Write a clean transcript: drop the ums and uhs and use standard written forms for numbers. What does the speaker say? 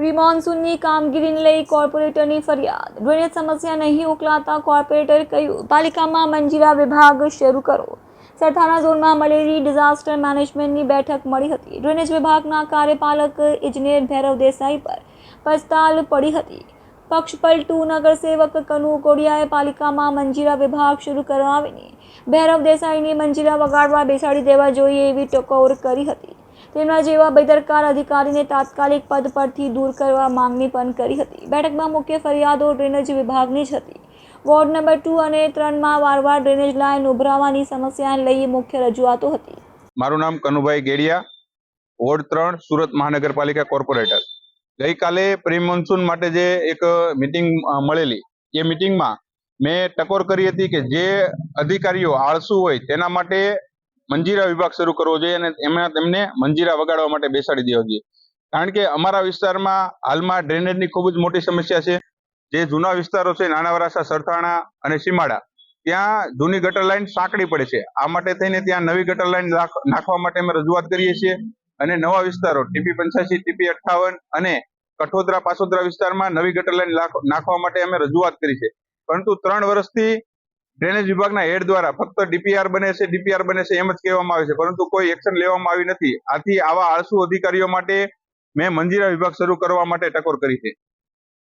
Pre મોન્સૂનની કામગીરીને લઈ કોર્પોરેટરની ફરિયાદ। ડ્રેનેજ સમસ્યા નહીં ઉકેલાતા કોર્પોરેટરે કહ્યું પાલિકામાં મંજીરા વિભાગ શરૂ કરો। સરથાણા ઝોનમાં મળેલી ડિઝાસ્ટર મેનેજમેન્ટની બેઠક મળી હતી। ડ્રેનેજ વિભાગના કાર્યપાલક ઇજનેર ભૈરવ દેસાઈ પર પસ્તાલ પડી હતી। પક્ષપલટુ નગરસેવક કનુ કોડિયાએ પાલિકામાં મંજીરા વિભાગ શરૂ કરાવીને ભૈરવ દેસાઈને મંજીરા વગાડવા બેસાડી દેવા જોઈએ એવી ટકોર કરી હતી। તેમના જેવા બેદરકાર અધિકારીને તાત્કાલિક પદ પરથી દૂર કરવા માંગણી પણ કરી હતી। બેઠકમાં મુખ્ય ફરિયાદો ડ્રેનેજ વિભાગની જ હતી। વોર્ડ નંબર 2 અને 3 માં વારંવાર ડ્રેનેજ લાઇન ઉભરાવાની સમસ્યાને લઈ મુખ્ય રજૂઆતો હતી। મારું નામ કનુભાઈ ગેડિયા, વોર્ડ 3, સુરત મહાનગરપાલિકા કોર્પોરેટર। ગઈકાલે પ્રી મોન્સૂન માટે જે એક મીટિંગ મળેલી, એ મીટિંગમાં મેં ટકોર કરી હતી કે જે અધિકારીઓ આળસુ હોય તેના માટે મંજીરા વિભાગ શરૂ કરવો જોઈએ અને એમાં તેમને મંજીરા વગાડવા માટે બેસાડી દેવા જોઈએ। કારણ કે અમારા વિસ્તારમાં હાલમાં ડ્રેનેજની ખૂબ જ મોટી સમસ્યા છે। જે જૂના વિસ્તારો છે, નાના વરાસા, સરથાણા અને સીમાડા, ત્યાં જૂની ગટર લાઈન સાંકડી પડે છે। આ માટે થઈને ત્યાં નવી ગટર લાઈન નાખવા માટે અમે રજૂઆત કરીએ છીએ અને નવા વિસ્તારો TP 85, TP 58 અને કઠોદરા પાસોદરા વિસ્તારમાં નવી ગટર લાઈન નાખવા માટે અમે રજૂઆત કરી છે। પરંતુ 3 વર્ષથી ડ્રેનેજ વિભાગના હેડ દ્વારા ફક્ત DPR બને છે એમ જ કહેવામાં આવે છે, પરંતુ કોઈ એક્શન લેવામાં આવી નથી। આથી આવા આળસુ અધિકારીઓ માટે મેં મંજીરા વિભાગ શરૂ કરવા માટે ટકોર કરી છે।